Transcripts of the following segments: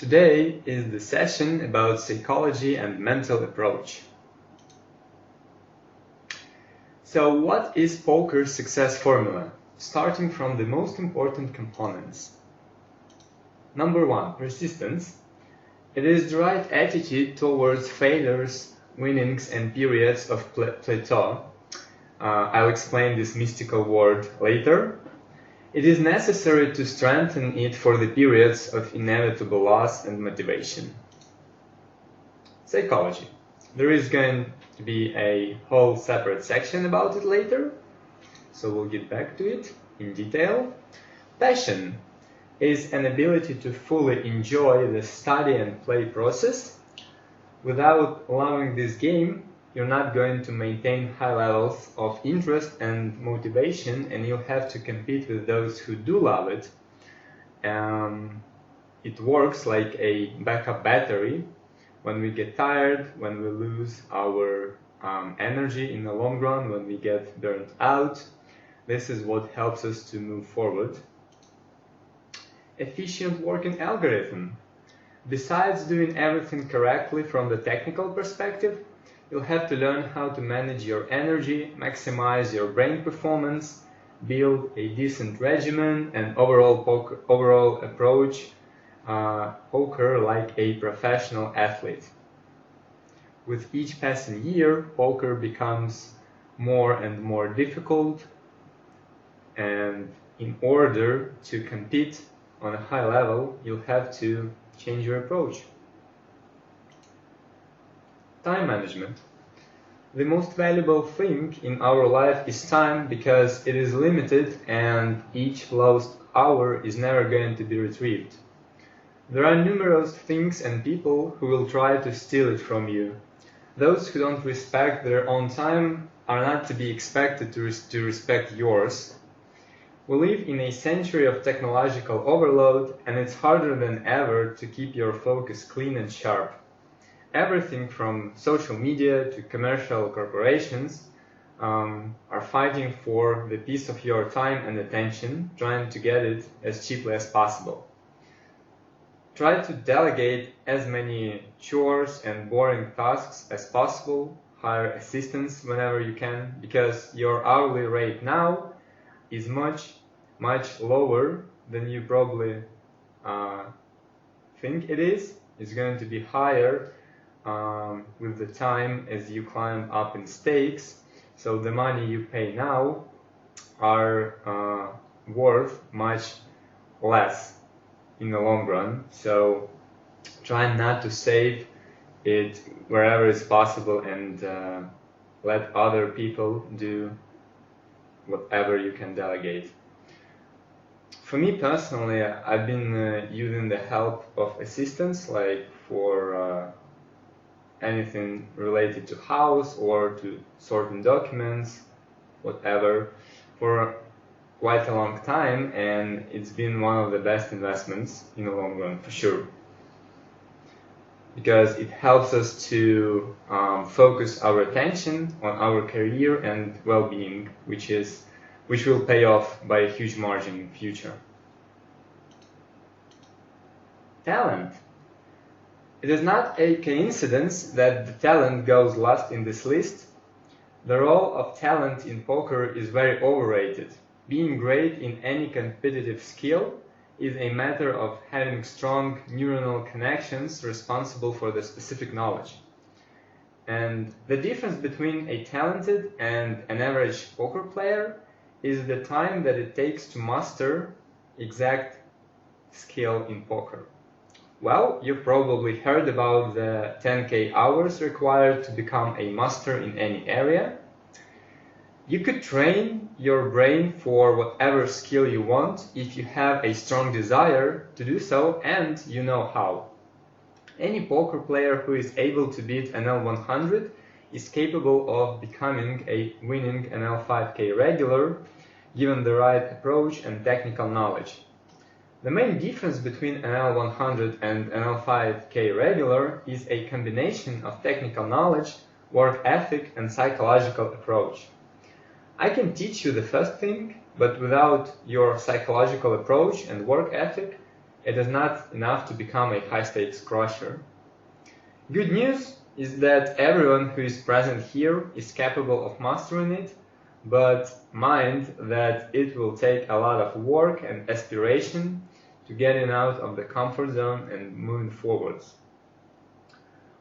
Today is the session about psychology and mental approach. So what is poker's success formula? Starting from the most important components. Number 1, persistence. It is the right attitude towards failures, winnings and periods of plateau. I'll explain this mystical word later. It is necessary to strengthen it for the periods of inevitable loss and motivation. Psychology. There is going to be a whole separate section about it later, so we'll get back to it in detail. Passion is an ability to fully enjoy the study and play process. Without loving this game, you're not going to maintain high levels of interest and motivation, and you'll have to compete with those who do love it. It works like a backup battery. When we get tired, when we lose our energy in the long run, when we get burnt out, this is what helps us to move forward. Efficient working algorithm. Besides doing everything correctly from the technical perspective, you'll have to learn how to manage your energy, maximize your brain performance, build a decent regimen, and overall approach poker like a professional athlete. With each passing year, poker becomes more and more difficult, and in order to compete on a high level, you'll have to change your approach. Time management. The most valuable thing in our life is time because it is limited and each lost hour is never going to be retrieved. There are numerous things and people who will try to steal it from you. Those who don't respect their own time are not to be expected to respect yours. We live in a century of technological overload, and it's harder than ever to keep your focus clean and sharp. Everything from social media to commercial corporations are fighting for the piece of your time and attention, trying to get it as cheaply as possible. Try to delegate as many chores and boring tasks as possible. Hire assistants whenever you can, because your hourly rate now is much lower than you probably think it is. It's going to be higher with the time as you climb up in stakes. So the money you pay now are worth much less in the long run. So try not to save it wherever it's possible and let other people do whatever you can delegate. For me personally, I've been using the help of assistants, like for anything related to house or to sorting documents, whatever, for quite a long time, and it's been one of the best investments in the long run, for sure. Because it helps us to focus our attention on our career and well-being, which will pay off by a huge margin in the future. Talent. It is not a coincidence that the talent goes last in this list. The role of talent in poker is very overrated. Being great in any competitive skill is a matter of having strong neuronal connections responsible for the specific knowledge. And the difference between a talented and an average poker player is the time that it takes to master exact skill in poker. Well, you've probably heard about the 10K hours required to become a master in any area. You could train your brain for whatever skill you want if you have a strong desire to do so and you know how. Any poker player who is able to beat an L100 is capable of becoming a winning an L5K regular, given the right approach and technical knowledge. The main difference between an L100 and an L5K regular is a combination of technical knowledge, work ethic, and psychological approach. I can teach you the first thing, but without your psychological approach and work ethic, it is not enough to become a high-stakes crusher. Good news is that everyone who is present here is capable of mastering it, but mind that it will take a lot of work and aspiration to getting out of the comfort zone and moving forwards.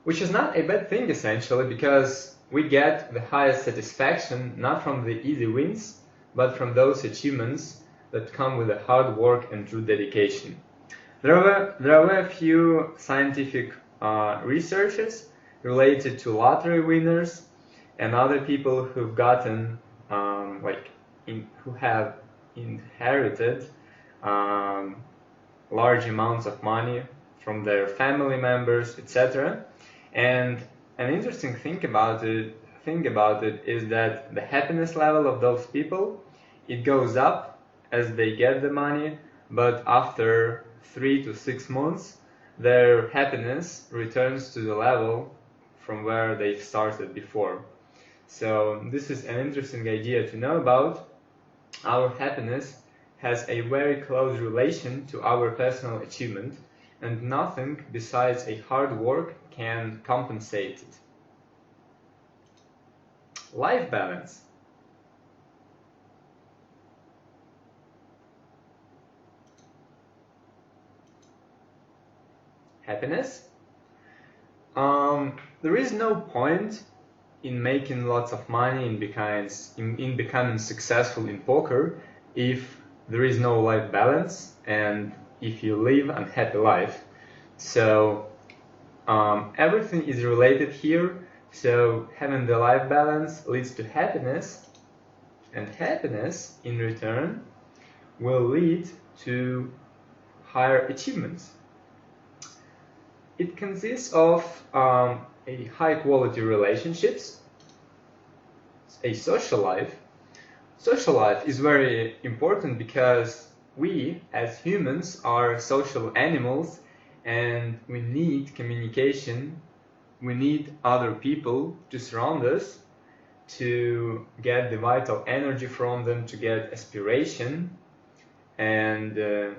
Which is not a bad thing essentially, because we get the highest satisfaction not from the easy wins, but from those achievements that come with the hard work and true dedication. There were a few scientific researches related to lottery winners and other people who've gotten who have inherited large amounts of money from their family members, etc. And an interesting thing about it is that the happiness level of those people, it goes up as they get the money, but after 3 to 6 months, their happiness returns to the level from where they started before. So this is an interesting idea to know about. Our happiness has a very close relation to our personal achievement, and nothing besides a hard work can compensate it. Life balance. Happiness. There is no point in making lots of money in becoming successful in poker if there is no life balance and if you live an unhappy life. So everything is related here. So having the life balance leads to happiness, and happiness in return will lead to higher achievements. It consists of a high quality relationships, a social life. Social life is very important because we as humans are social animals and we need communication. We need other people to surround us, to get the vital energy from them, to get aspiration, and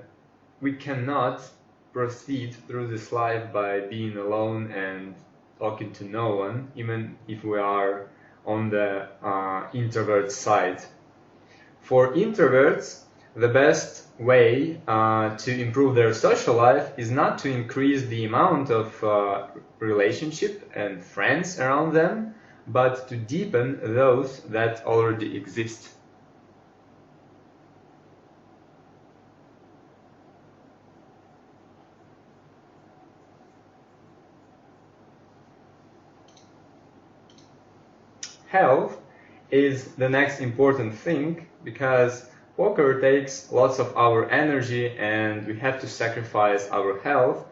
we cannot proceed through this life by being alone and talking to no one, even if we are on the introvert side. For introverts, the best way to improve their social life is not to increase the amount of relationship and friends around them, but to deepen those that already exist. Health is the next important thing, because poker takes lots of our energy and we have to sacrifice our health.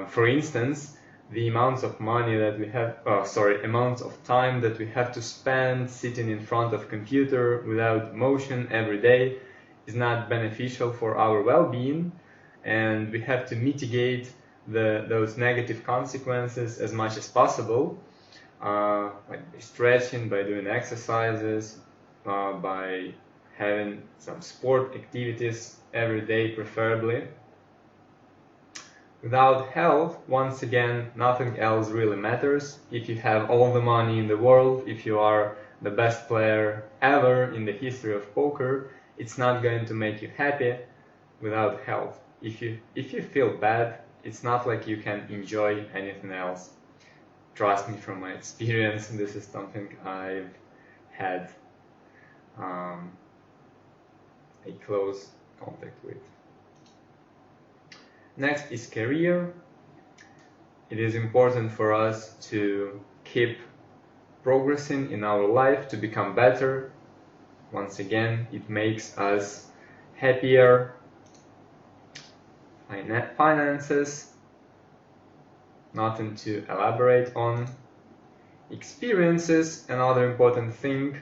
For instance, the amounts of money that we have, amounts of time that we have to spend sitting in front of computer without motion every day is not beneficial for our well-being, and we have to mitigate those negative consequences as much as possible. Like by stretching, by doing exercises, by having some sport activities every day preferably. Without health, once again, nothing else really matters. If you have all the money in the world, if you are the best player ever in the history of poker, it's not going to make you happy without health. If you feel bad, it's not like you can enjoy anything else. Trust me, from my experience, this is something I've had a close contact with. Next is career. It is important for us to keep progressing in our life, to become better. Once again, it makes us happier. Finances. Nothing to elaborate on. Experiences, another important thing.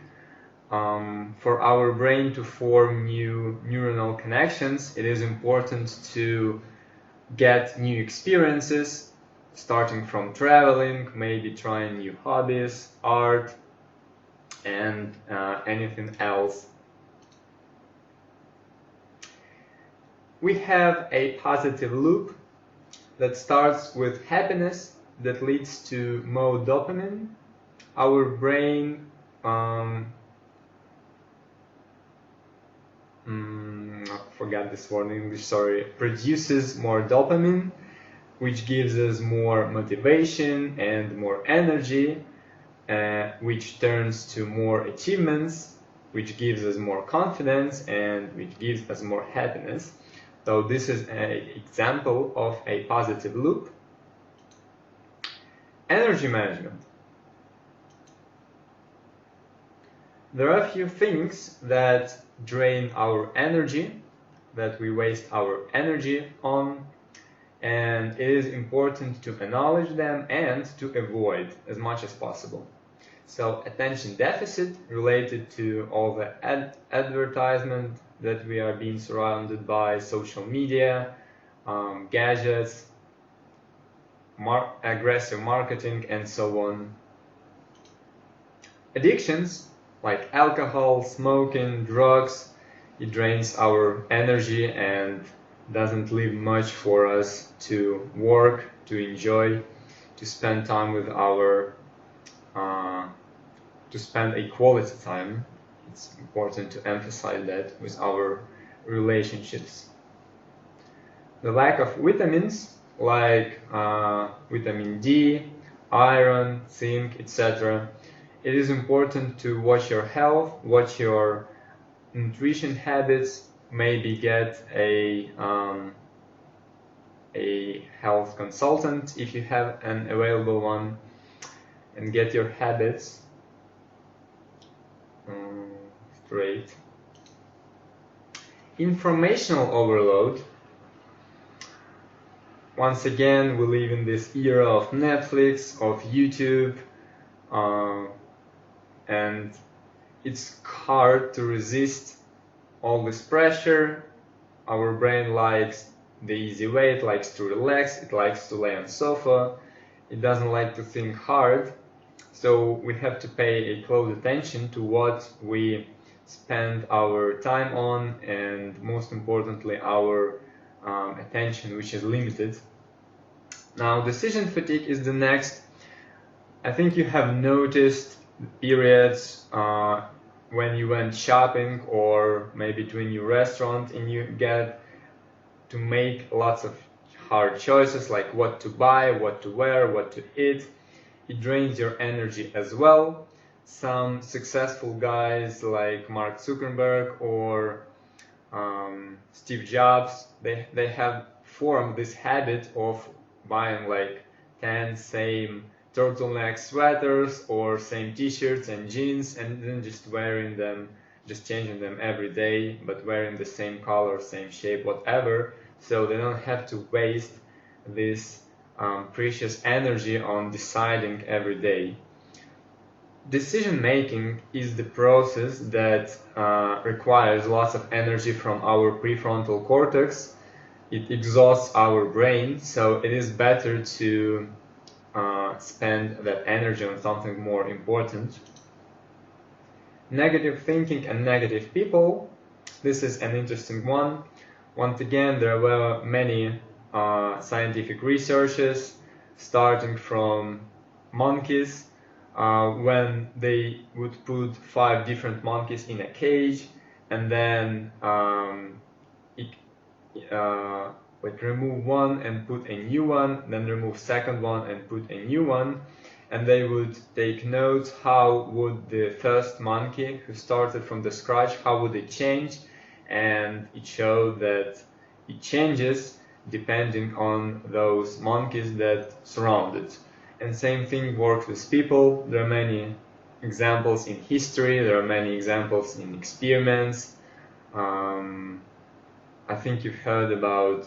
For our brain to form new neuronal connections, it is important to get new experiences, starting from traveling, maybe trying new hobbies, art, and anything else. we have a positive loop that starts with happiness that leads to more dopamine. Our brain I forgot this word in English, sorry, produces more dopamine, which gives us more motivation and more energy, which turns to more achievements, which gives us more confidence and which gives us more happiness. So this is an example of a positive loop. Energy management. There are a few things that drain our energy, that we waste our energy on, and it is important to acknowledge them and to avoid as much as possible. So attention deficit, related to all the advertisement that we are being surrounded by, social media, gadgets, aggressive marketing, and so on. Addictions like alcohol, smoking, drugs, it drains our energy and doesn't leave much for us to work, to enjoy, to spend time with our to spend a quality time. It's important to emphasize that with our relationships. The lack of vitamins like vitamin D, iron, zinc, etc. It is important to watch your health, watch your nutrition habits, maybe get a health consultant if you have an available one, and get your habits straight. Informational overload. Once again, we live in this era of Netflix, of YouTube, and it's hard to resist all this pressure. Our brain likes the easy way, it likes to relax, it likes to lay on the sofa, it doesn't like to think hard. So we have to pay a close attention to what we spend our time on, and most importantly our attention, which is limited. Now, decision fatigue is the next. I think you have noticed periods when you went shopping or maybe to a new restaurant and you get to make lots of hard choices like what to buy, what to wear, what to eat. It drains your energy as well. Some successful guys like Mark Zuckerberg or Steve Jobs, they have formed this habit of buying like 10 same turtleneck sweaters or same t-shirts and jeans, and then just wearing them, just changing them every day, but wearing the same color, same shape, whatever, so they don't have to waste this precious energy on deciding every day. Decision making is the process that requires lots of energy from our prefrontal cortex. It exhausts our brain, so it is better to spend that energy on something more important. Negative thinking and negative people. This is an interesting one. Once again, there were many scientific researches starting from monkeys, when they would put 5 different monkeys in a cage and then like remove one and put a new one, then remove second one and put a new one, and they would take notes how would the first monkey who started from the scratch, how would it change, and it showed that it changes depending on those monkeys that surround it. And same thing works with people. There are many examples in history, there are many examples in experiments. I think you've heard about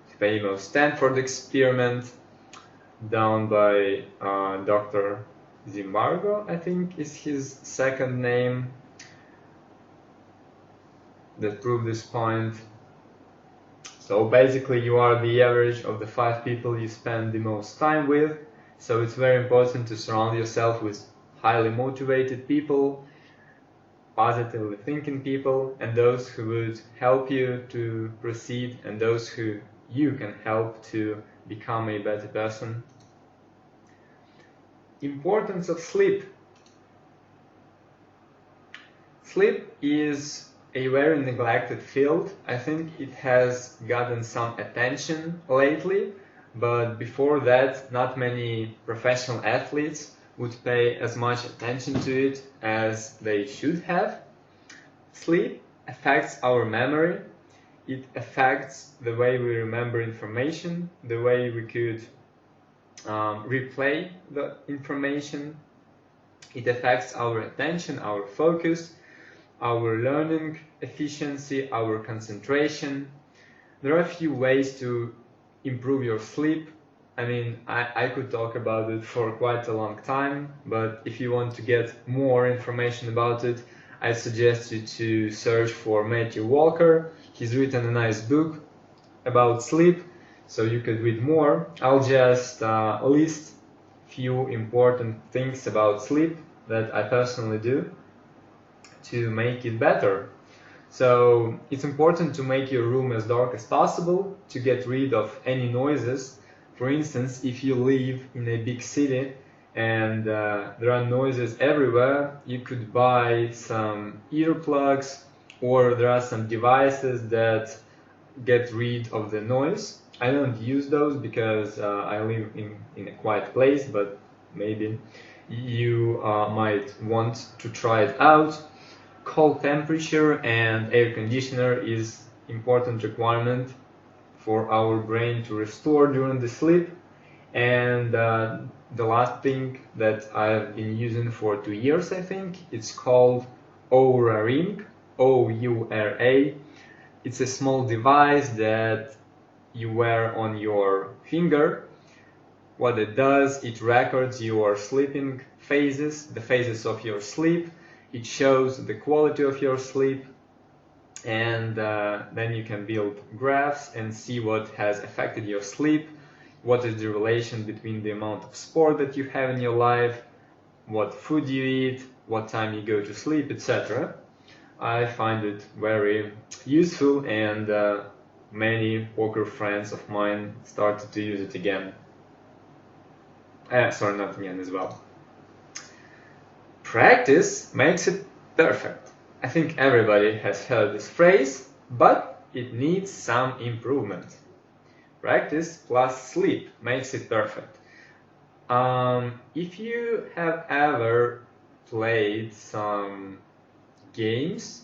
the famous Stanford experiment done by Dr. Zimbardo, I think is his second name, that proved this point. So basically you are the average of the 5 people you spend the most time with, so it's very important to surround yourself with highly motivated people positively thinking people, and those who would help you to proceed, and those who you can help to become a better person. Importance of sleep. Sleep is a very neglected field. I think it has gotten some attention lately, but before that, not many professional athletes would pay as much attention to it as they should have. Sleep affects our memory. It affects the way we remember information, the way we could replay the information. It affects our attention, our focus, our learning efficiency, our concentration. There are a few ways to improve your sleep. I mean, I could talk about it for quite a long time, but if you want to get more information about it, I suggest you to search for Matthew Walker. He's written a nice book about sleep, so you could read more. I'll just list few important things about sleep that I personally do to make it better. So it's important to make your room as dark as possible to get rid of any noises. For instance, if you live in a big city and there are noises everywhere, you could buy some earplugs, or there are some devices that get rid of the noise. I don't use those because I live in a quiet place, but maybe you might want to try it out. Cold temperature and air conditioner is important requirement for our brain to restore during the sleep. And the last thing that I've been using for 2 years, I think, it's called Oura Ring, O-U-R-A. It's a small device that you wear on your finger. What it does, it records your sleeping phases, the phases of your sleep. It shows the quality of your sleep, and then you can build graphs and see what has affected your sleep, what is the relation between the amount of sport that you have in your life, what food you eat, what time you go to sleep, etc. I find it very useful, and many poker friends of mine started to use it again. Sorry, not again as well. Practice makes it perfect. I think everybody has heard this phrase, but it needs some improvement. Practice plus sleep makes it perfect. If you have ever played some games,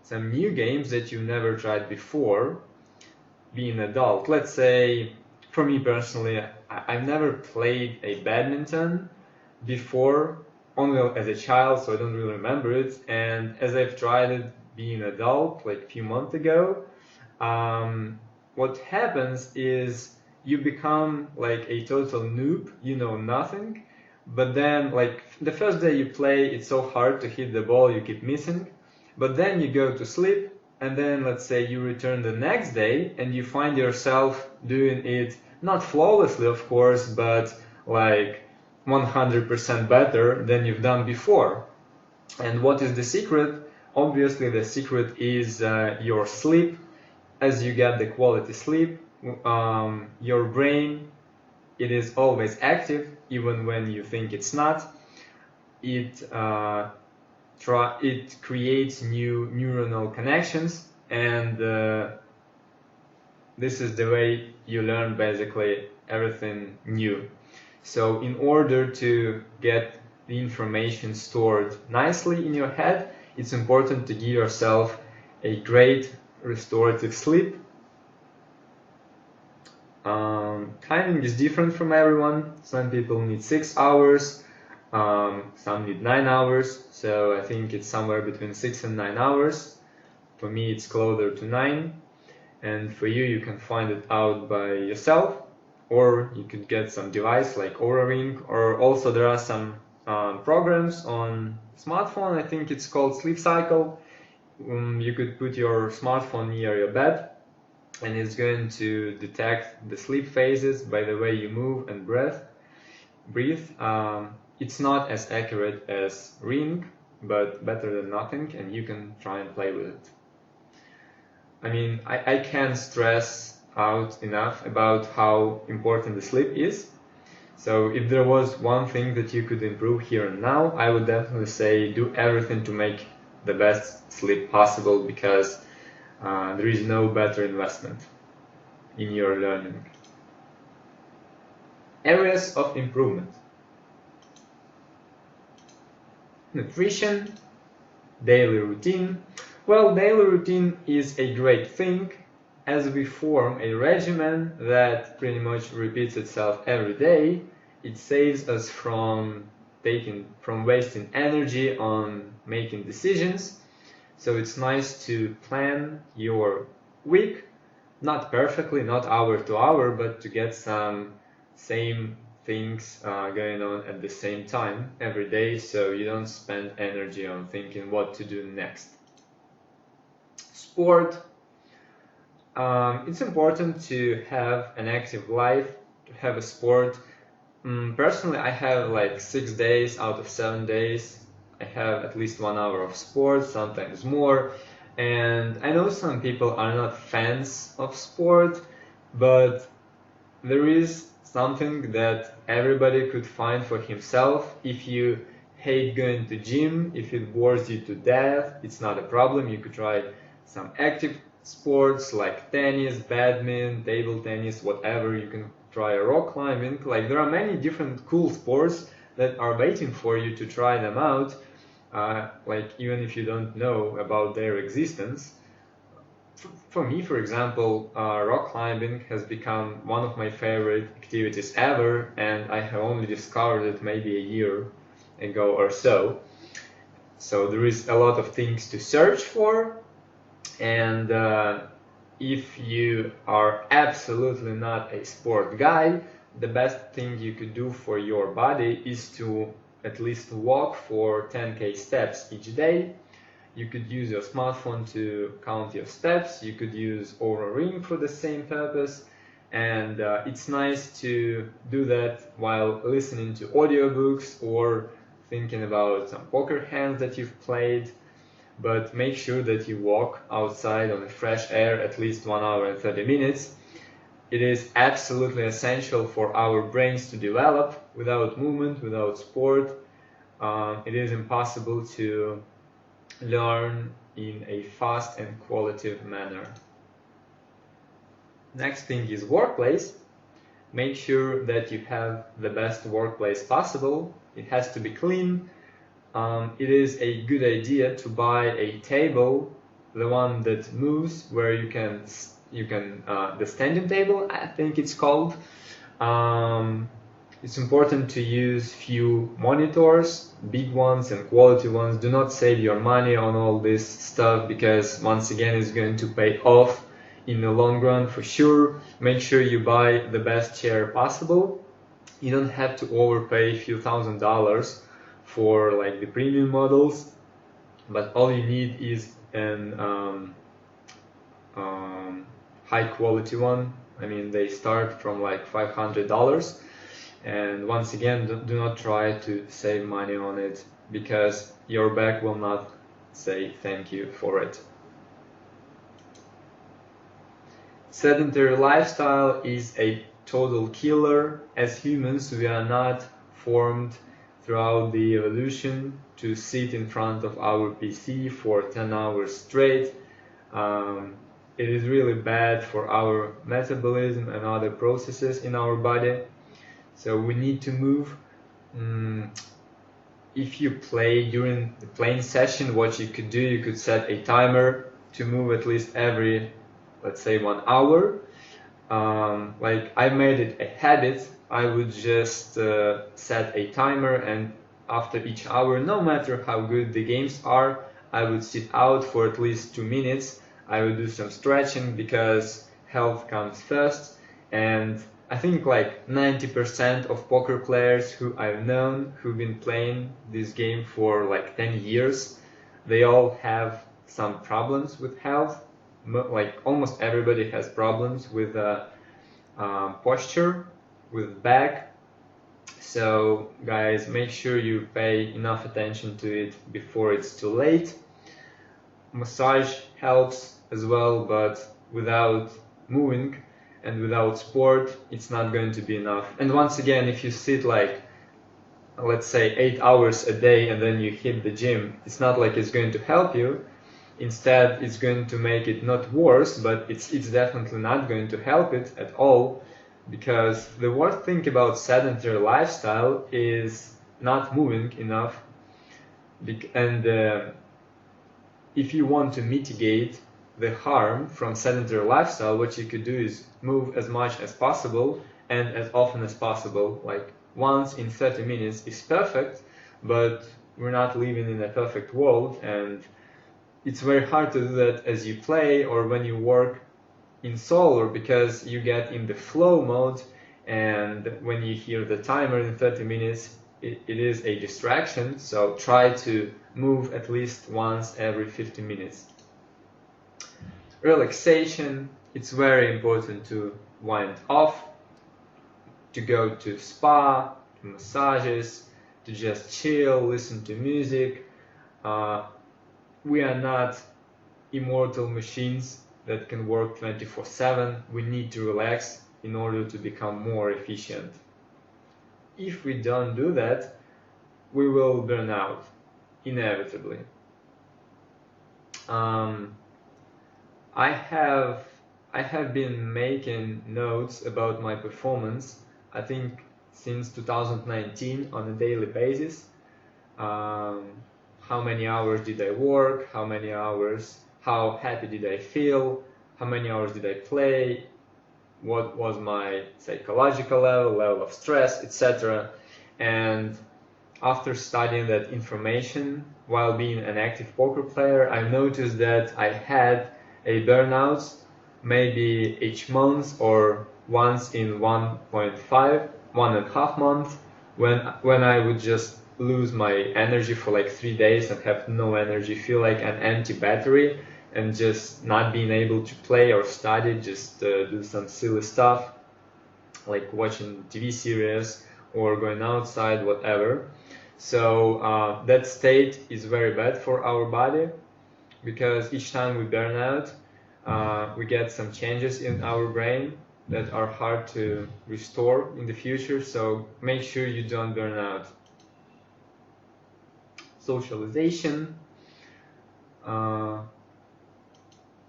some new games that you never tried before, being an adult, let's say, for me personally, I've never played a badminton before, only as a child, so I don't really remember it. And as I've tried it being an adult, like a few months ago, what happens is you become like a total noob, you know nothing. But then, like the first day you play, it's so hard to hit the ball, you keep missing. But then you go to sleep, and then let's say you return the next day and you find yourself doing it, not flawlessly, of course, but like 100% better than you've done before. And what is the secret? Obviously, the secret is your sleep. As you get the quality sleep, your brain, it is always active, even when you think it's not. It creates new neuronal connections, and this is the way you learn basically everything new. So in order to get the information stored nicely in your head, it's important to give yourself a great restorative sleep. Timing is different from everyone. Some people need 6 hours, some need 9 hours, so I think it's somewhere between 6 and 9 hours. For me, it's closer to 9, and for you, you can find it out by yourself, or you could get some device like Oura Ring, or also there are some programs on smartphone. I think it's called Sleep Cycle. You could put your smartphone near your bed, and it's going to detect the sleep phases by the way you move and breathe. It's not as accurate as Ring, but better than nothing, and you can try and play with it. I mean, I can't stress out enough about how important the sleep is. So if there was one thing that you could improve here and now, I would definitely say do everything to make the best sleep possible, because there is no better investment in your learning. Areas of improvement. Nutrition, daily routine. Well, daily routine is a great thing as we form a regimen that pretty much repeats itself every day. It saves us from wasting energy on making decisions. So it's nice to plan your week, not perfectly, not hour to hour, but to get some same things going on at the same time every day, so you don't spend energy on thinking what to do next. Sport. It's important to have an active life, to have a sport. Personally, I have like 6 days out of 7 days. I have at least 1 hour of sport, sometimes more. And I know some people are not fans of sport, but there is something that everybody could find for himself. If you hate going to gym, if it bores you to death, it's not a problem. You could try some active sports like tennis, badminton, table tennis, whatever. You can try rock climbing. Like, there are many different cool sports that are waiting for you to try them out, like even if you don't know about their existence. For me, for example, rock climbing has become one of my favorite activities ever, and I have only discovered it maybe a year ago or so. So there is a lot of things to search for, and if you are absolutely not a sport guy, the best thing you could do for your body is to at least walk for 10k steps each day. You could use your smartphone to count your steps. You could use Oura Ring for the same purpose. And it's nice to do that while listening to audiobooks or thinking about some poker hands that you've played. But make sure that you walk outside on the fresh air at least 1 hour and 30 minutes. It is absolutely essential for our brains to develop. Without movement, without sport, it is impossible to learn in a fast and qualitative manner. Next thing is workplace. Make sure that you have the best workplace possible. It has to be clean. It is a good idea to buy a table, the one that moves, where you can the standing table, I think it's called. It's important to use few monitors, big ones and quality ones. Do not save your money on all this stuff, because once again it's going to pay off in the long run for sure. Make sure you buy the best chair possible. You don't have to overpay a few $1,000s for like the premium models, but all you need is an high quality one. I mean, they start from like $500. And once again, do not try to save money on it, because your back will not say thank you for it. Sedentary lifestyle is a total killer. As humans, we are not formed throughout the evolution to sit in front of our PC for 10 hours straight. It is really bad for our metabolism and other processes in our body. So we need to move. If you play during the playing session, what you could do, you could set a timer to move at least every, let's say, 1 hour. Like, I made it a habit. I would just set a timer, and after each hour, no matter how good the games are, I would sit out for at least 2 minutes. I would do some stretching, because health comes first. And I think like 90% of poker players who I've known, who've been playing this game for like 10 years, they all have some problems with health. Like, almost everybody has problems with posture, with back, So guys, make sure you pay enough attention to it before it's too late. Massage helps as well, but without moving and without sport, it's not going to be enough. And once again, if you sit like, let's say 8 hours a day and then you hit the gym, it's not like it's going to help you. Instead, it's going to make it not worse, but it's definitely not going to help it at all, because the worst thing about sedentary lifestyle is not moving enough. And if you want to mitigate the harm from sedentary lifestyle, what you could do is move as much as possible and as often as possible. Like once in 30 minutes is perfect, but we're not living in a perfect world, and it's very hard to do that as you play or when you work in solo, because you get in the flow mode, and when you hear the timer in 30 minutes, it is a distraction. So try to move at least once every 50 minutes. Relaxation, it's very important to wind off, to go to spa, to massages, to just chill, listen to music. We are not immortal machines that can work 24/7. We need to relax in order to become more efficient. If we don't do that, we will burn out, inevitably. I have been making notes about my performance, I think since 2019, on a daily basis. How many hours did I work, how happy did I feel, how many hours did I play, what was my psychological level of stress, etc. And after studying that information while being an active poker player, I noticed that I had a burnout maybe each month or once in 1.5 months, when I would just lose my energy for like 3 days and have no energy, feel like an empty battery, and just not being able to play or study, just do some silly stuff like watching TV series or going outside, whatever. So that state is very bad for our body, because each time we burn out, we get some changes in our brain that are hard to restore in the future. So make sure you don't burn out. Socialization,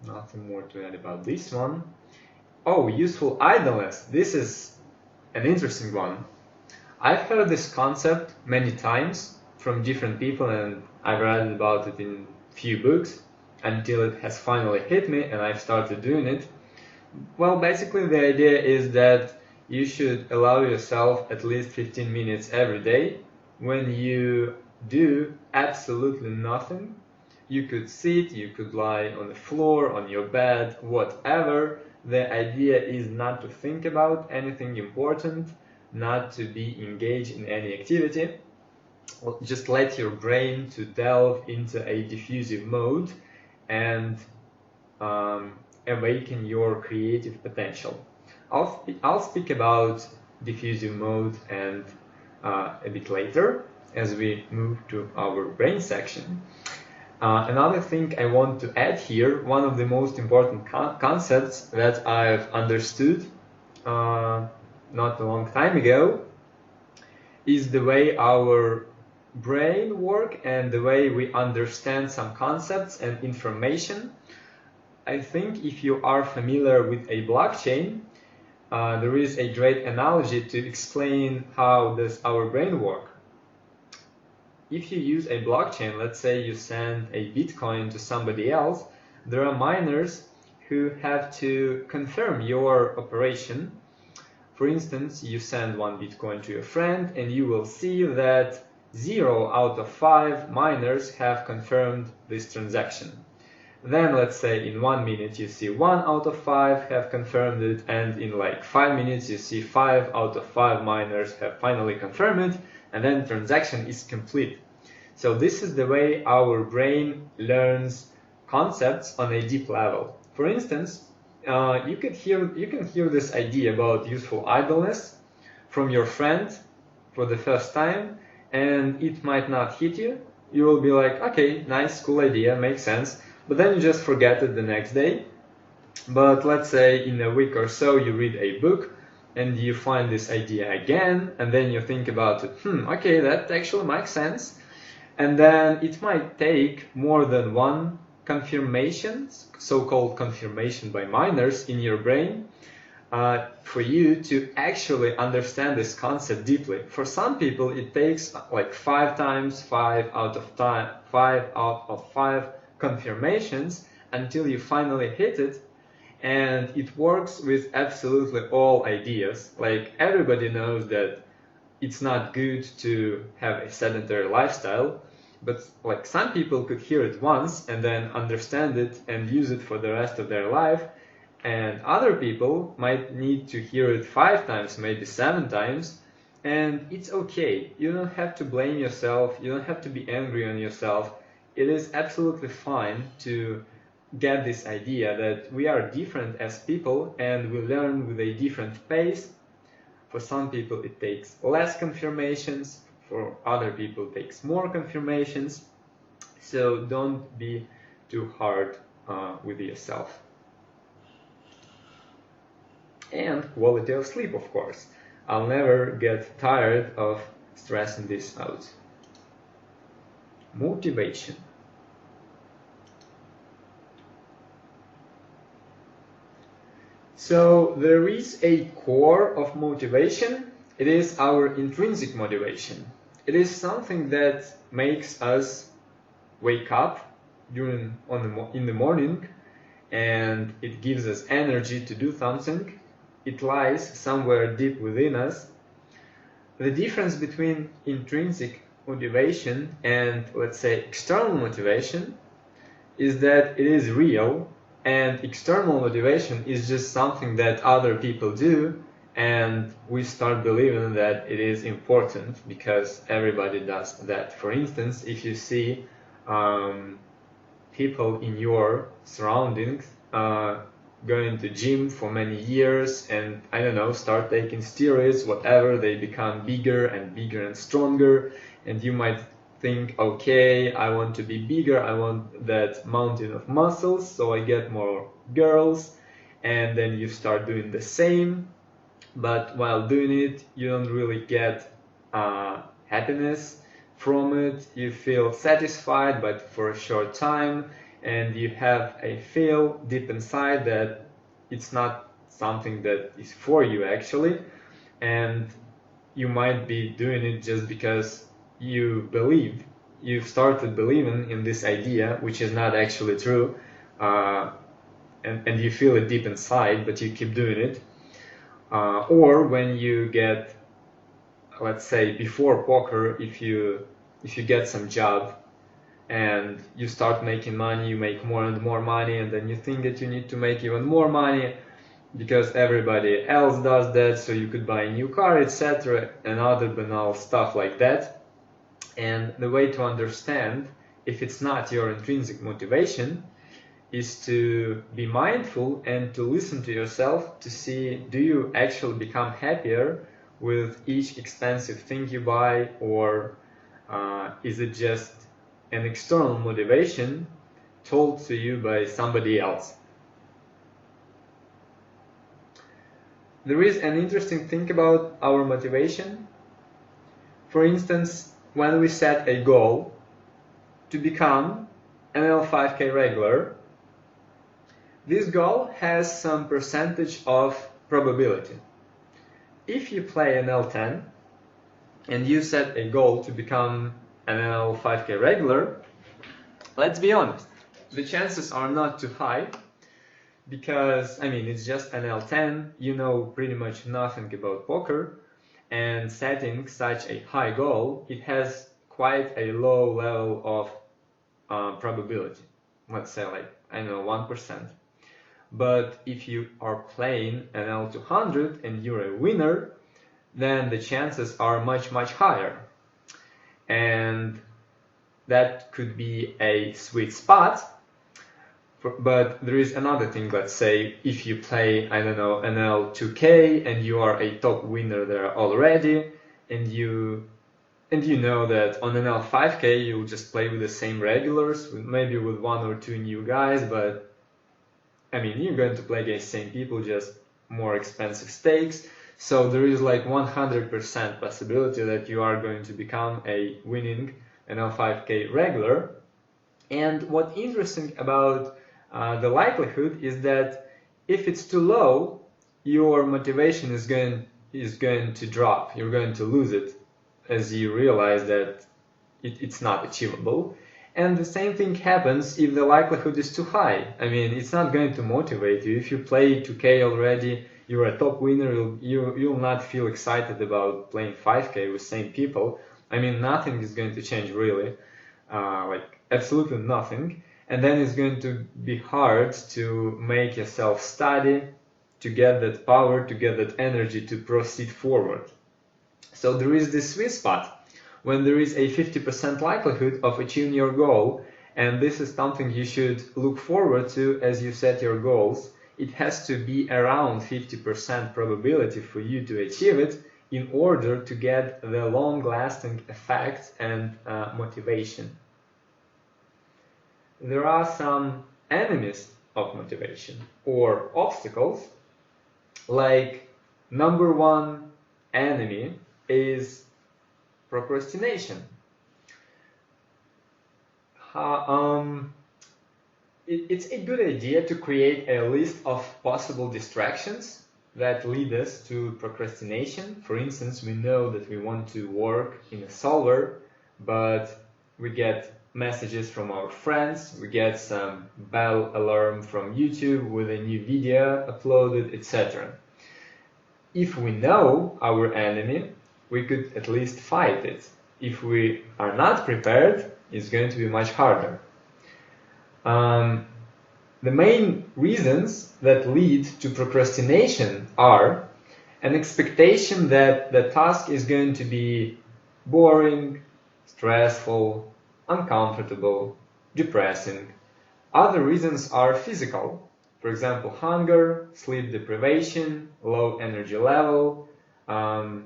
nothing more to add about this one. Oh, useful idleness. This is an interesting one. I've heard this concept many times from different people, and I've read about it in few books until it has finally hit me and I've started doing it. Well, basically the idea is that you should allow yourself at least 15 minutes every day when you do absolutely nothing. You could sit, you could lie on the floor, on your bed, whatever. The idea is not to think about anything important, not to be engaged in any activity. Just let your brain to delve into a diffusive mode and awaken your creative potential. I'll speak about diffusive mode and a bit later as we move to our brain section. Another thing I want to add here, one of the most important concepts that I've understood not a long time ago, is the way our brain works and the way we understand some concepts and information. I think if you are familiar with a blockchain, there is a great analogy to explain how does our brain work. If you use a blockchain, let's say you send a Bitcoin to somebody else, there are miners who have to confirm your operation. For instance, you send 1 Bitcoin to your friend and you will see that 0 out of 5 miners have confirmed this transaction. Then let's say in 1 minute you see 1 out of 5 have confirmed it, and in like 5 minutes you see 5 out of 5 miners have finally confirmed it, and then the transaction is complete. So this is the way our brain learns concepts on a deep level. For instance, you can hear this idea about useful idleness from your friend for the first time and it might not hit you. You will be like, okay, nice, cool idea, makes sense, but then you just forget it the next day. But let's say in a week or so you read a book and you find this idea again, and then you think about it, okay, that actually makes sense. And then it might take more than one confirmation, so-called confirmation by minors in your brain, for you to actually understand this concept deeply. For some people it takes like 5 times, 5 out of 5 confirmations until you finally hit it. And it works with absolutely all ideas. Like, everybody knows that it's not good to have a sedentary lifestyle, but like some people could hear it once and then understand it and use it for the rest of their life, and other people might need to hear it 5 times, maybe 7 times, and it's okay. You don't have to blame yourself, you don't have to be angry on yourself. It is absolutely fine to get this idea that we are different as people and we learn with a different pace. For some people it takes less confirmations, for other people it takes more confirmations. So don't be too hard with yourself. And quality of sleep, of course. I'll never get tired of stressing this out. Motivation. So there is a core of motivation. It is our intrinsic motivation. It is something that makes us wake up in the morning, and it gives us energy to do something. It lies somewhere deep within us. The difference between intrinsic motivation and, let's say, external motivation is that it is real, and external motivation is just something that other people do, and we start believing that it is important because everybody does that. For instance, if you see people in your surroundings going to gym for many years and, I don't know, start taking steroids, whatever, they become bigger and stronger, and you might think, okay, I want to be bigger, I want that mountain of muscles, so I get more girls, and then you start doing the same, but while doing it, you don't really get happiness from it. You feel satisfied, but for a short time, and you have a feel deep inside that it's not something that is for you actually, and you might be doing it just because you've started believing in this idea, which is not actually true, and you feel it deep inside, but you keep doing it. Or when you get, let's say, before poker, if you get some job and you start making money, you make more and more money, and then you think that you need to make even more money because everybody else does that, so you could buy a new car, etc., and other banal stuff like that. And the way to understand if it's not your intrinsic motivation is to be mindful and to listen to yourself to see, do you actually become happier with each expensive thing you buy, or is it just an external motivation told to you by somebody else? There is an interesting thing about our motivation. For instance, when we set a goal to become an L5K regular, this goal has some percentage of probability. If you play an L10 and you set a goal to become an L5K regular, let's be honest, the chances are not too high, because, I mean, it's just an L10, you know pretty much nothing about poker, and setting such a high goal, it has quite a low level of probability. Let's say, like, I don't know, 1%. But if you are playing an L200 and you're a winner, then the chances are much, much higher. And that could be a sweet spot. But there is another thing. Let's say if you play, I don't know, an L2K and you are a top winner there already, and you know that on an L5K you'll just play with the same regulars, maybe with 1 or 2 new guys, but I mean, you're going to play against the same people, just more expensive stakes. So there is like 100% possibility that you are going to become a winning an L5K regular. And what's interesting about the likelihood is that if it's too low, your motivation is going to drop. You're going to lose it as you realize that it's not achievable. And the same thing happens if the likelihood is too high. I mean, it's not going to motivate you. If you play 2K already, you're a top winner, you'll not feel excited about playing 5K with same people. I mean, nothing is going to change really, like absolutely nothing. And then it's going to be hard to make yourself study, to get that power, to get that energy to proceed forward. So there is this sweet spot when there is a 50% likelihood of achieving your goal, and this is something you should look forward to as you set your goals. It has to be around 50% probability for you to achieve it in order to get the long-lasting effect and motivation. There are some enemies of motivation or obstacles. Like number one enemy is procrastination. It's a good idea to create a list of possible distractions that lead us to procrastination. For instance, we know that we want to work in a solver, but we get messages from our friends, we get some bell alarm from YouTube with a new video uploaded, etc. If we know our enemy, we could at least fight it. If we are not prepared, it's going to be much harder. The main reasons that lead to procrastination are an expectation that the task is going to be boring, stressful, uncomfortable, depressing. Other reasons are physical. For example, hunger, sleep deprivation, low energy level, the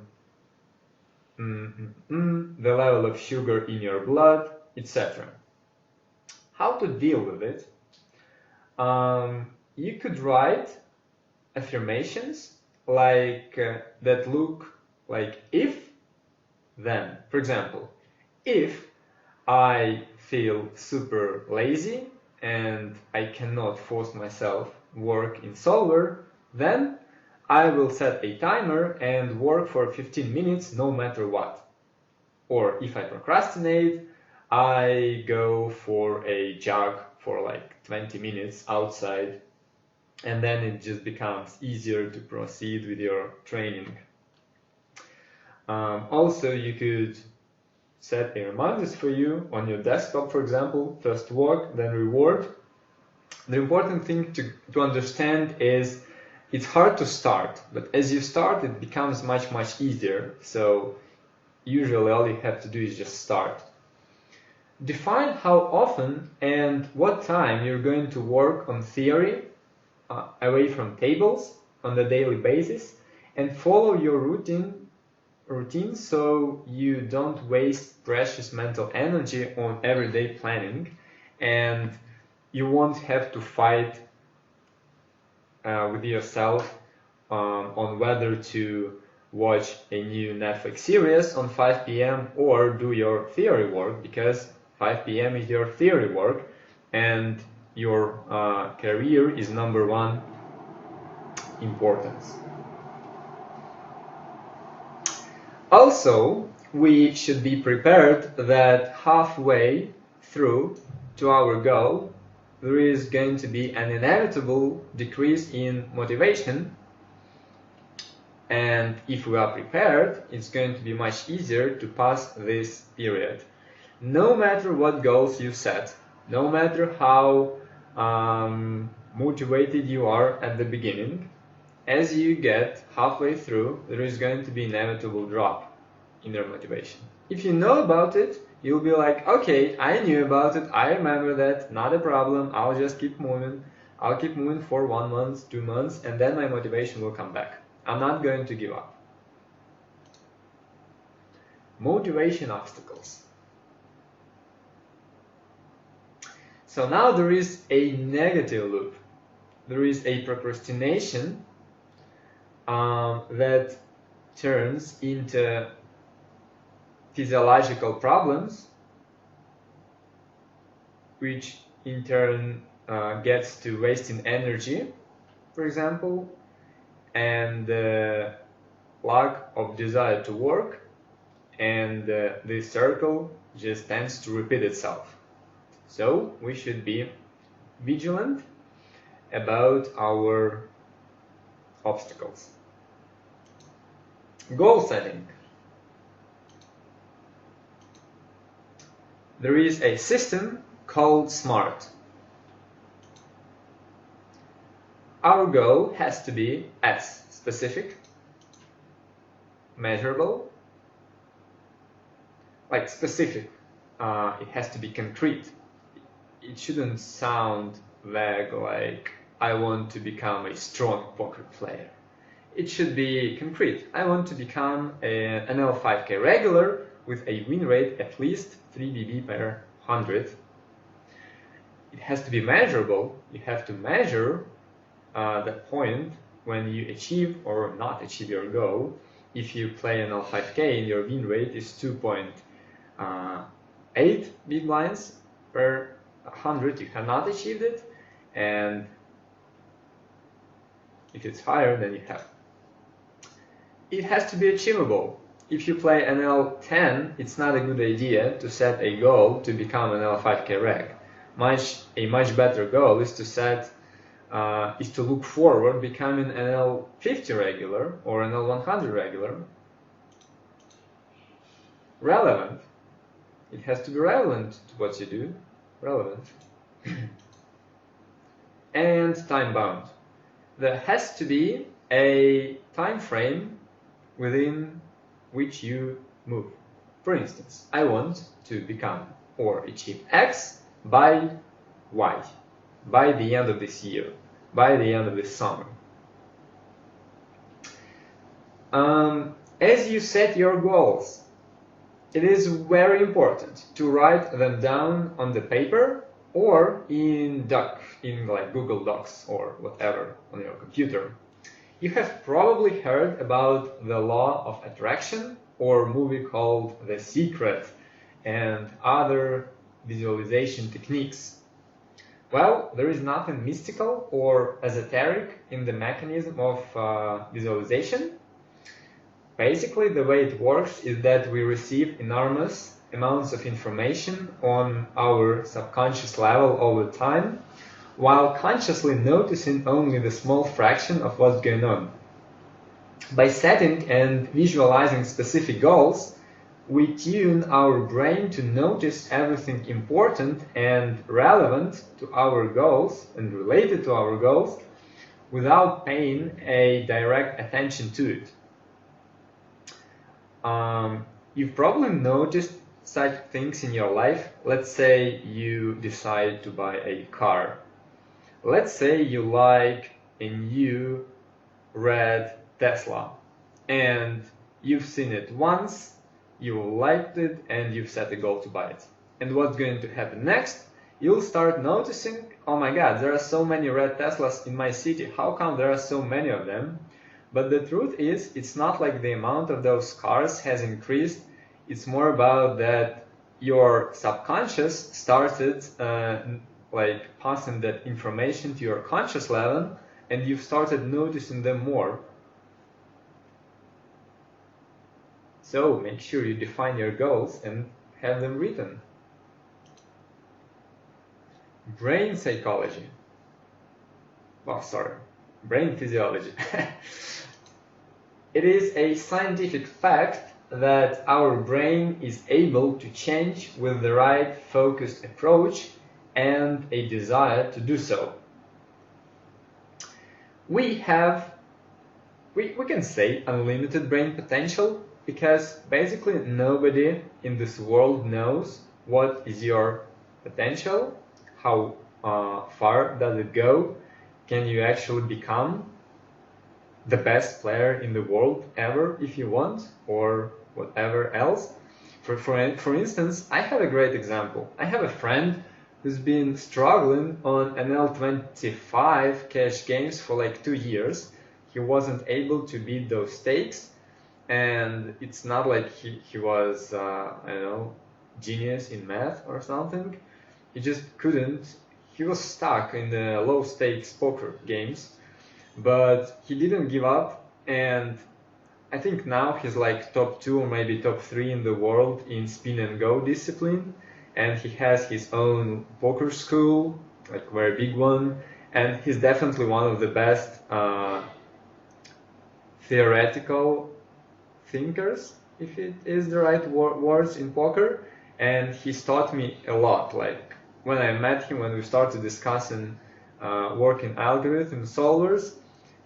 level of sugar in your blood, etc. How to deal with it? You could write affirmations like that look like if, then. For example, if I feel super lazy and I cannot force myself work in solver, then I will set a timer and work for 15 minutes no matter what. Or if I procrastinate, I go for a jog for like 20 minutes outside, and then it just becomes easier to proceed with your training. Also, you could set a reminders for you on your desktop, for example, first walk, then reward. The important thing to understand is it's hard to start, but as you start, it becomes much easier. So usually all you have to do is just start. Define how often and what time you're going to work on theory away from tables on a daily basis, and follow your routine so you don't waste precious mental energy on everyday planning, and you won't have to fight with yourself on whether to watch a new Netflix series on 5 p.m. or do your theory work, because 5 p.m. is your theory work and your career is number one importance. Also, we should be prepared that halfway through to our goal, there is going to be an inevitable decrease in motivation. And if we are prepared, it's going to be much easier to pass this period. No matter what goals you set, no matter how motivated you are at the beginning, as you get halfway through, there is going to be an inevitable drop in your motivation. If you know about it, you'll be like, okay, I knew about it, I remember that, not a problem, I'll just keep moving. I'll keep moving for 1 month, 2 months, and then my motivation will come back. I'm not going to give up. motivation obstacles. So now there is a negative loop. There is a procrastination that turns into physiological problems, which in turn gets to wasting energy, for example, and lack of desire to work, and this circle just tends to repeat itself. So we should be vigilant about our obstacles. Goal setting. There is a system called S.M.A.R.T. Our goal has to be S, specific, measurable, like specific, it has to be concrete. It shouldn't sound vague like I want to become a strong poker player. It should be concrete. I want to become an L5K regular with a win rate at least 3 BB per 100. It has to be measurable. You have to measure the point when you achieve or not achieve your goal. If you play an L5K and your win rate is 2.8 big blinds per 100, you have not achieved it, and if it's higher, then you have. It has to be achievable. If you play an L10, it's not a good idea to set a goal to become an L5K reg. A much better goal is to look forward becoming an L50 regular or an L100 regular. Relevant. It has to be relevant to what you do. Relevant. And time bound. There has to be a time frame within which you move. For instance, I want to become or achieve X by Y, by the end of this year, by the end of this summer. As you set your goals, it is very important to write them down on the paper or in like Google Docs or whatever on your computer. You have probably heard about the law of attraction or a movie called The Secret and other visualization techniques. Well, there is nothing mystical or esoteric in the mechanism of visualization. Basically, the way it works is that we receive enormous amounts of information on our subconscious level all the time, while consciously noticing only the small fraction of what's going on. By setting and visualizing specific goals, we tune our brain to notice everything important and relevant to our goals and related to our goals without paying a direct attention to it. You've probably noticed such things in your life. Let's say you decide to buy a car. Let's say you like a new red Tesla and you've seen it once, you liked it, and you've set a goal to buy it. And what's going to happen next? You'll start noticing, oh my god, there are so many red Teslas in my city. How come there are so many of them? But the truth is, it's not like the amount of those cars has increased. It's more about that your subconscious started like passing that information to your conscious level, and you've started noticing them more. So make sure you define your goals and have them written. Brain psychology. Brain physiology. It is a scientific fact that our brain is able to change with the right focused approach and a desire to do so. We can say unlimited brain potential because basically nobody in this world knows what is your potential, how far does it go, can you actually become the best player in the world ever if you want, or whatever else. For instance, I have a great example. I have a friend who's been struggling on NL25 cash games for like 2 years. He wasn't able to beat those stakes, and it's not like he was, I don't know, genius in math or something. He just couldn't. He was stuck in the low stakes poker games, but he didn't give up, and I think now he's like top 2 or maybe top 3 in the world in spin and go discipline, and he has his own poker school, like a very big one, and he's definitely one of the best theoretical thinkers, if it is the right words in poker, and he's taught me a lot. Like when I met him, when we started discussing working algorithm solvers,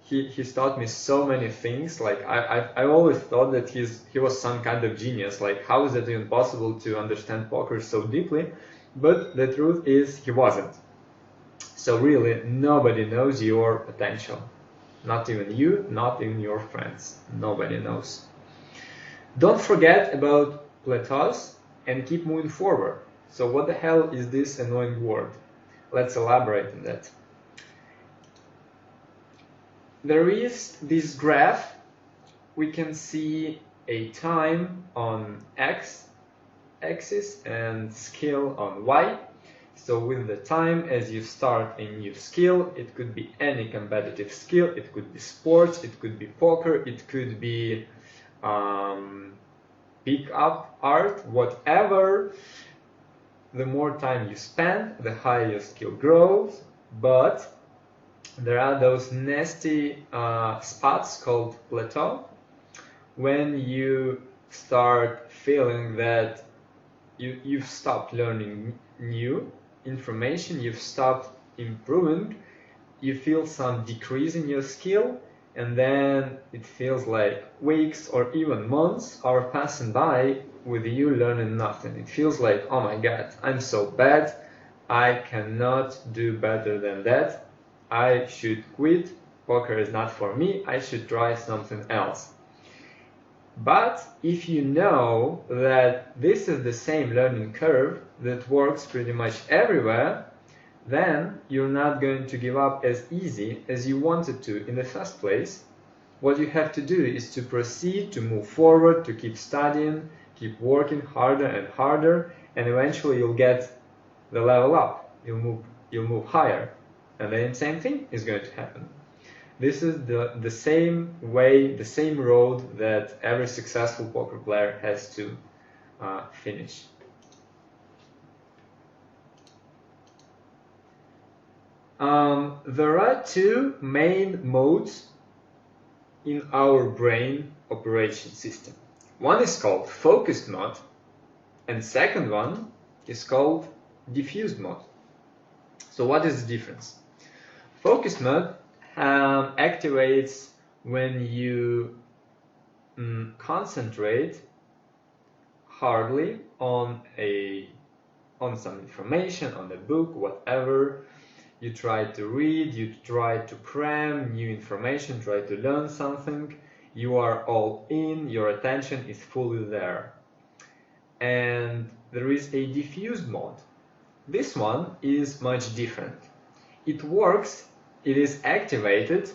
he's taught me so many things. Like I always thought that he was some kind of genius. Like how is it even possible to understand poker so deeply? But the truth is he wasn't. So really, nobody knows your potential. Not even you, not even your friends. Nobody knows. Don't forget about plateaus and keep moving forward. So what the hell is this annoying word? Let's elaborate on that. There is this graph. We can see a time on X axis and skill on Y. So with the time, as you start a new skill, it could be any competitive skill, it could be sports, it could be poker, it could be pick-up art, whatever. The more time you spend, the higher your skill grows, but there are those nasty spots called plateau, when you start feeling that you've stopped learning new information, you've stopped improving, you feel some decrease in your skill, and then it feels like weeks or even months are passing by with you learning nothing. It feels like, oh my god, I'm so bad, I cannot do better than that, I should quit, poker is not for me, I should try something else. But if you know that this is the same learning curve that works pretty much everywhere, then you're not going to give up as easy as you wanted to in the first place. What you have to do is to proceed, to move forward, to keep studying, keep working harder and harder, and eventually you'll get the level up. You'll move higher, and then the same thing is going to happen. This is the same way, the same road that every successful poker player has to finish. There are two main modes in our brain operation system. One is called focused mode, and second one is called diffused mode. So what is the difference? Focused mode activates when you concentrate hardly on some information, on a book, whatever. You try to read, you try to cram new information, try to learn something. You are all in, your attention is fully there. And there is a diffused mode. This one is much different. It works, it is activated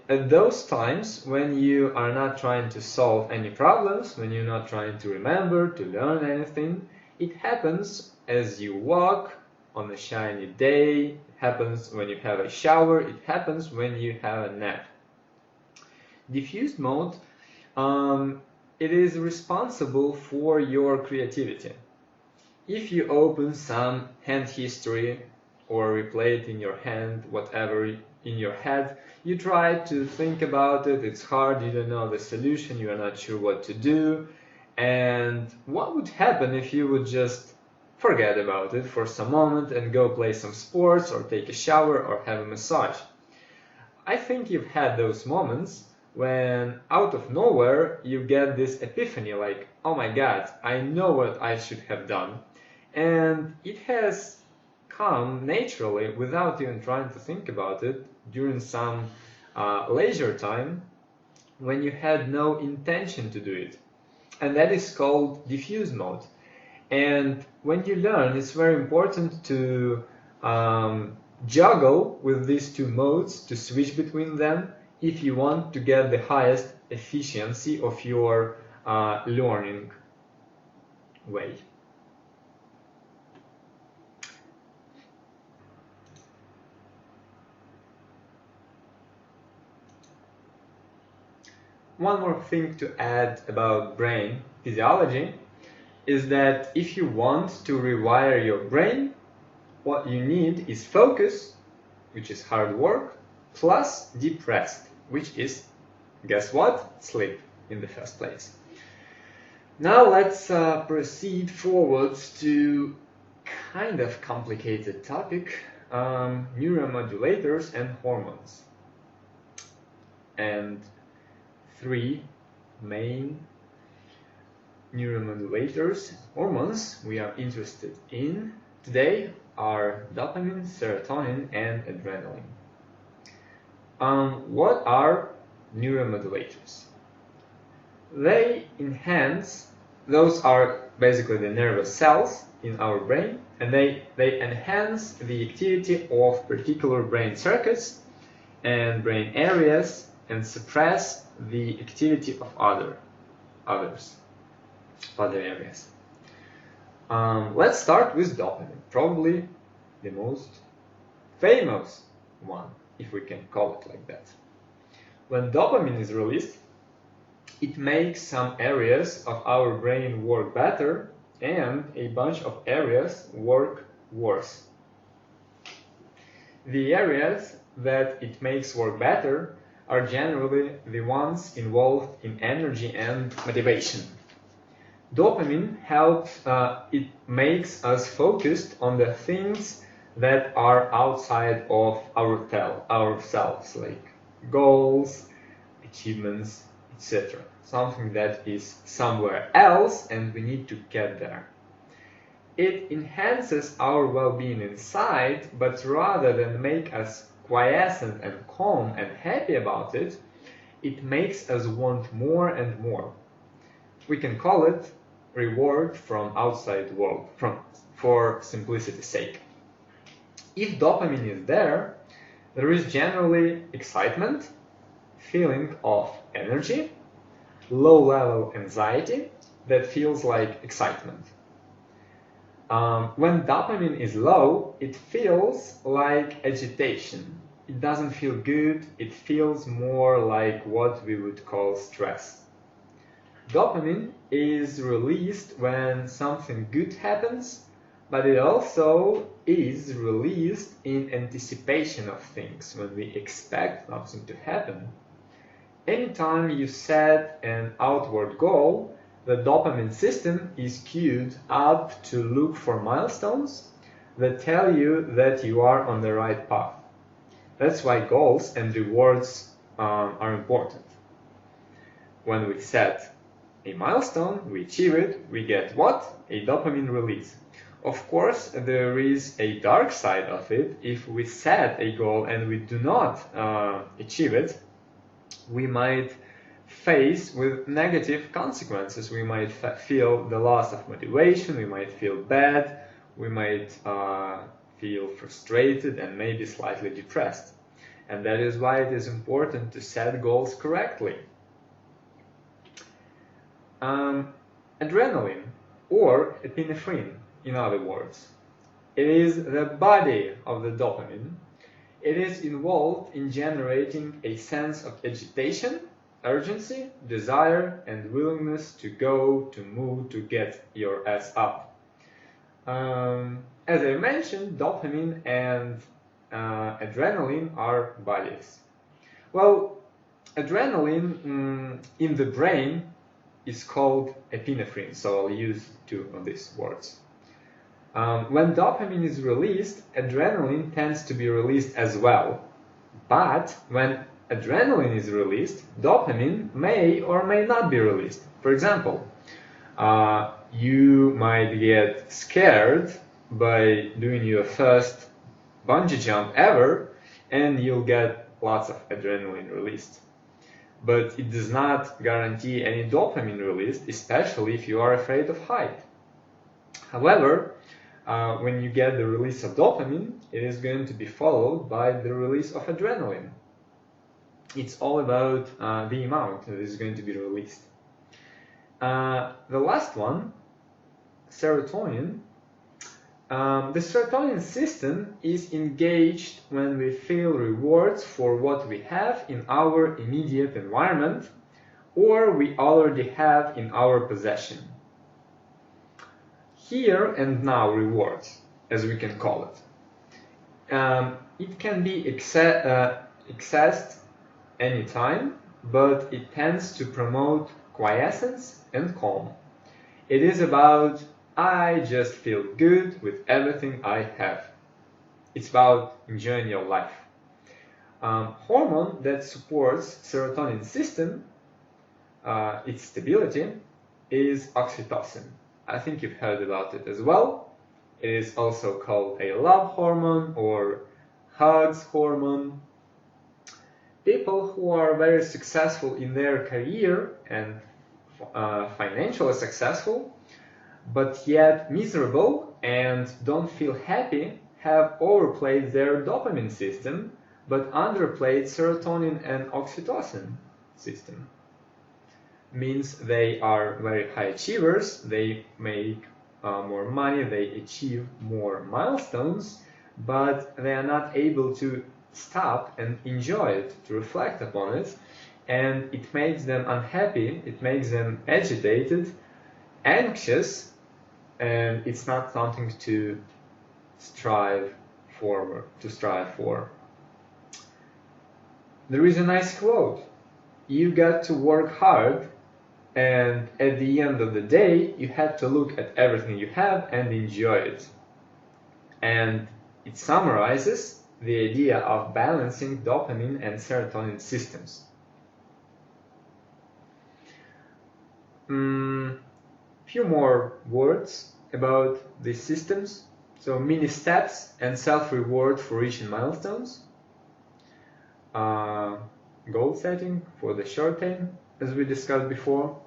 at those times when you are not trying to solve any problems, when you're not trying to remember, to learn anything. It happens as you walk on a shiny day, it happens when you have a shower, it happens when you have a nap. Diffused mode, it is responsible for your creativity. If you open some hand history or replay it in your hand, whatever in your head, you try to think about it, it's hard, you don't know the solution, you are not sure what to do, and what would happen if you would just forget about it for some moment and go play some sports or take a shower or have a massage? I think you've had those moments when out of nowhere you get this epiphany like, oh my god, I know what I should have done, and it has come naturally without even trying to think about it during some leisure time when you had no intention to do it. and that is called diffuse mode. And when you learn, it's very important to juggle with these two modes, to switch between them if you want to get the highest efficiency of your learning way. One more thing to add about brain physiology is that if you want to rewire your brain, what you need is focus, which is hard work, plus deep rest, which is, guess what? Sleep in the first place. Now let's proceed forwards to kind of complicated topic, neuromodulators and hormones. And three main neuromodulators, hormones we are interested in today are dopamine, serotonin, and adrenaline. What are neuromodulators? They enhance, those are basically the nervous cells in our brain, and they enhance the activity of particular brain circuits and brain areas and suppress the activity of other areas. Let's start with dopamine, probably the most famous one, if we can call it like that. When dopamine is released, it makes some areas of our brain work better and a bunch of areas work worse. The areas that it makes work better are generally the ones involved in energy and motivation. Dopamine helps, it makes us focused on the things that are outside of ourselves, like goals, achievements, etc. Something that is somewhere else and we need to get there. It enhances our well-being inside, but rather than make us quiescent and calm and happy about it, it makes us want more and more. We can call it reward from outside world, for simplicity's sake. If dopamine is there is generally excitement, feeling of energy, low-level anxiety that feels like excitement. When dopamine is low, it feels like agitation. It doesn't feel good, it feels more like what we would call stress. Dopamine is released when something good happens, but it also is released in anticipation of things, when we expect something to happen. Anytime you set an outward goal, the dopamine system is queued up to look for milestones that tell you that you are on the right path. That's why goals and rewards are important. When we set a milestone, we achieve it, we get what? A dopamine release. Of course, there is a dark side of it. If we set a goal and we do not achieve it, we might face with negative consequences. We might feel the loss of motivation, we might feel bad, we might feel frustrated and maybe slightly depressed. And that is why it is important to set goals correctly. Adrenaline, or epinephrine, in other words, it is the body of the dopamine. It is involved in generating a sense of agitation, urgency, desire, and willingness to go, to move, to get your ass up. As I mentioned, dopamine and adrenaline are bodies. Well, adrenaline in the brain is called epinephrine, so I'll use two of these words. When dopamine is released, adrenaline tends to be released as well. But when adrenaline is released, dopamine may or may not be released. For example, you might get scared by doing your first bungee jump ever, and you'll get lots of adrenaline released. but it does not guarantee any dopamine release, especially if you are afraid of height. However, when you get the release of dopamine, it is going to be followed by the release of adrenaline. It's all about the amount that is going to be released. The last one, serotonin. The serotonin system is engaged when we feel rewards for what we have in our immediate environment or we already have in our possession. Here and now rewards, as we can call it. It can be accessed anytime, but it tends to promote quiescence and calm. It is about I just feel good with everything I have. It's about enjoying your life. Hormone that supports serotonin system, its stability, is oxytocin. I think you've heard about it as well. It is also called a love hormone or hugs hormone. People who are very successful in their career and financially successful, but yet miserable and don't feel happy, have overplayed their dopamine system, but underplayed serotonin and oxytocin system. Means they are very high achievers, they make more money, they achieve more milestones, but they are not able to stop and enjoy it, to reflect upon it, and it makes them unhappy, it makes them agitated, anxious, and it's not something to strive for. There is a nice quote: you got to work hard, and at the end of the day you have to look at everything you have and enjoy it. And it summarizes the idea of balancing dopamine and serotonin systems. Few more words about these systems. So mini steps and self-reward for reaching milestones. Goal setting for the short term, as we discussed before.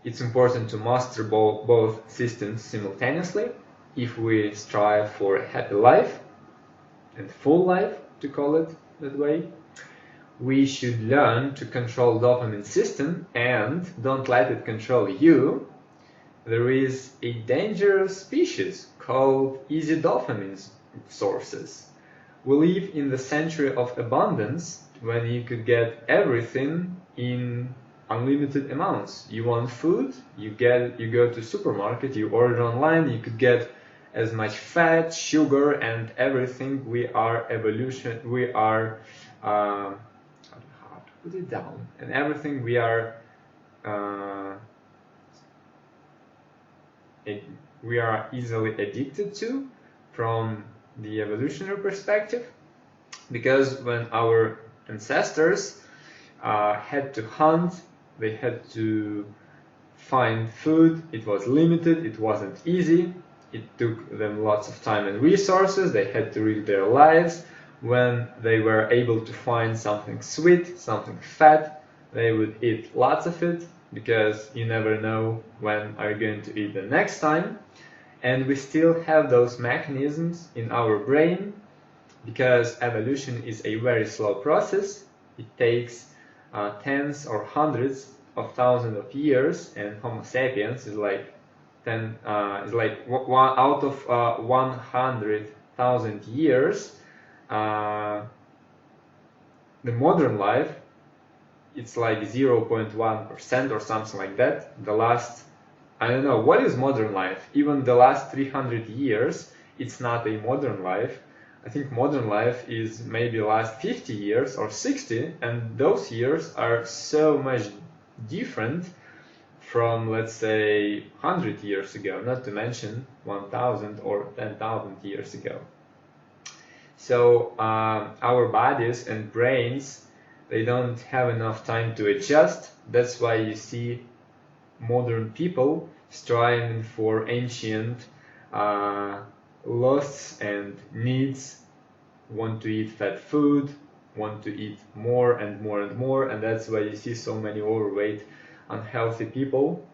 It's important to master both systems simultaneously if we strive for a happy life and full life, to call it that way. We should learn to control dopamine system and don't let it control you. There is a dangerous species called easy dopamine sources. We live in the century of abundance when you could get everything in unlimited amounts. You want food, you go to supermarket, you order online, you could get as much fat, sugar, and everything. We are how to put it down, and everything we are easily addicted to from the evolutionary perspective, because when our ancestors had to hunt, they had to find food, it was limited, it wasn't easy, it took them lots of time and resources, they had to risk their lives. When they were able to find something sweet, something fat, they would eat lots of it, because you never know when are you going to eat the next time. And we still have those mechanisms in our brain, because evolution is a very slow process. It takes tens or hundreds of thousands of years, and Homo sapiens is like one out of 100,000 years. The modern life, it's like 0.1% or something like that. The last, I don't know, what is modern life? Even the last 300 years, it's not a modern life. I think modern life is maybe last 50 years or 60, and those years are so much different from, let's say, 100 years ago, not to mention 1,000 or 10,000 years ago. So our bodies and brains, they don't have enough time to adjust. That's why you see modern people striving for ancient lusts and needs, want to eat fat food, want to eat more and more and more, and that's why you see so many overweight, unhealthy people.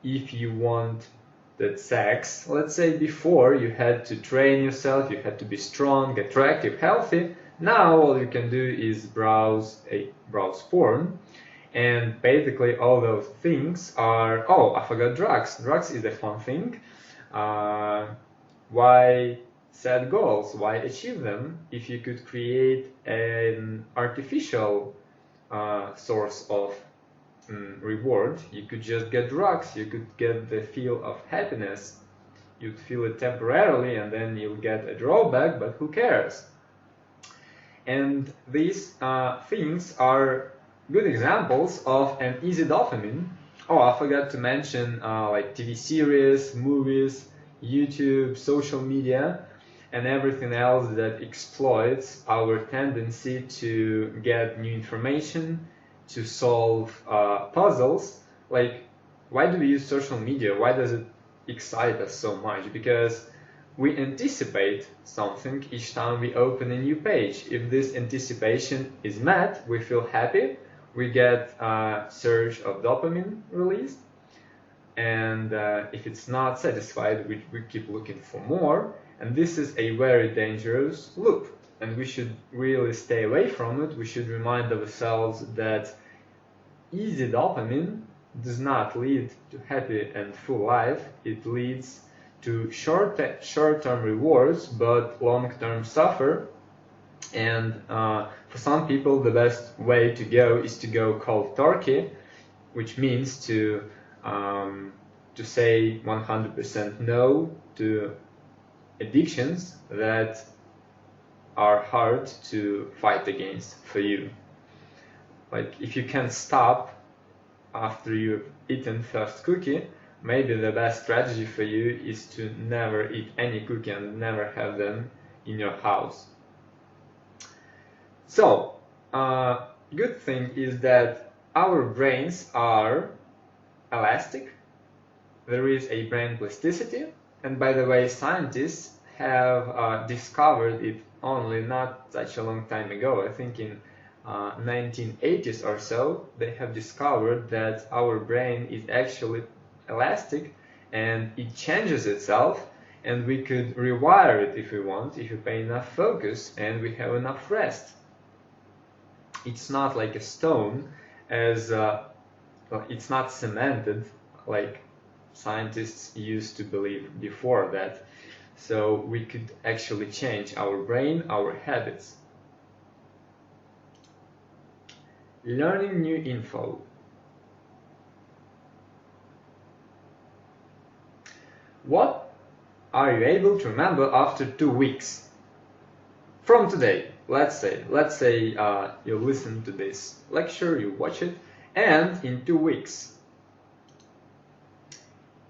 If you want that sex, let's say before you had to train yourself, you had to be strong, attractive, healthy. Now all you can do is browse porn, and basically all those things are, oh, I forgot drugs. Drugs is a fun thing. Why set goals? Why achieve them if you could create an artificial source of reward? You could just get drugs, you could get the feel of happiness, you'd feel it temporarily and then you'll get a drawback, but who cares? And these things are good examples of an easy dopamine. Oh, I forgot to mention like TV series, movies, YouTube, social media, and everything else that exploits our tendency to get new information, to solve puzzles. Like, why do we use social media? Why does it excite us so much? Because we anticipate something each time we open a new page. If this anticipation is met, we feel happy, we get a surge of dopamine released, and if it's not satisfied, we keep looking for more, and this is a very dangerous loop, and we should really stay away from it. We should remind ourselves that easy dopamine does not lead to happy and full life. It leads to short-term rewards, but long-term suffer. And for some people, the best way to go is to go cold turkey, which means to say 100% no to addictions that are hard to fight against for you. Like, if you can't stop after you've eaten first cookie, maybe the best strategy for you is to never eat any cookie and never have them in your house. So, good thing is that our brains are elastic. There is a brain plasticity, and by the way, scientists have discovered it only not such a long time ago. I think in 1980s or so, they have discovered that our brain is actually elastic and it changes itself, and we could rewire it if we want, if we pay enough focus and we have enough rest. It's not like a stone, as it's not cemented like scientists used to believe before that. So we could actually change our brain, our habits. Learning new info. What are you able to remember after 2 weeks? From today, let's say you listen to this lecture, you watch it, and in 2 weeks,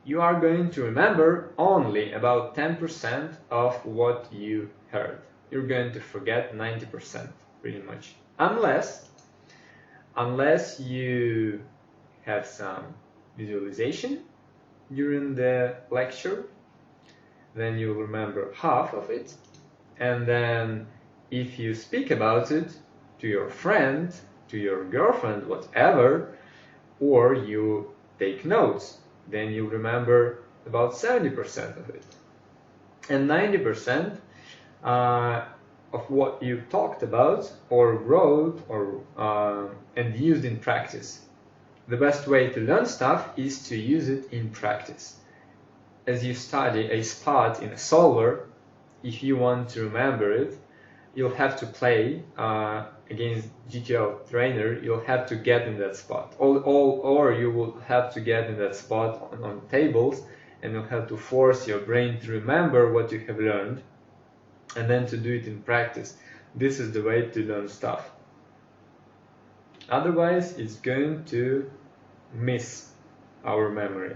you are going to remember only about 10% of what you heard. You're going to forget 90%, pretty much. Unless you have some visualization during the lecture, then you'll remember half of it. And then if you speak about it to your friend, to your girlfriend, whatever, or you take notes, then you remember about 70% of it. And 90% of what you talked about or wrote or and used in practice. The best way to learn stuff is to use it in practice. As you study a spot in a solver, if you want to remember it, you'll have to play against GTO trainer. You'll have to get in that spot, or you will have to get in that spot on tables, and you'll have to force your brain to remember what you have learned, and then to do it in practice. This is the way to learn stuff. Otherwise, it's going to miss our memory.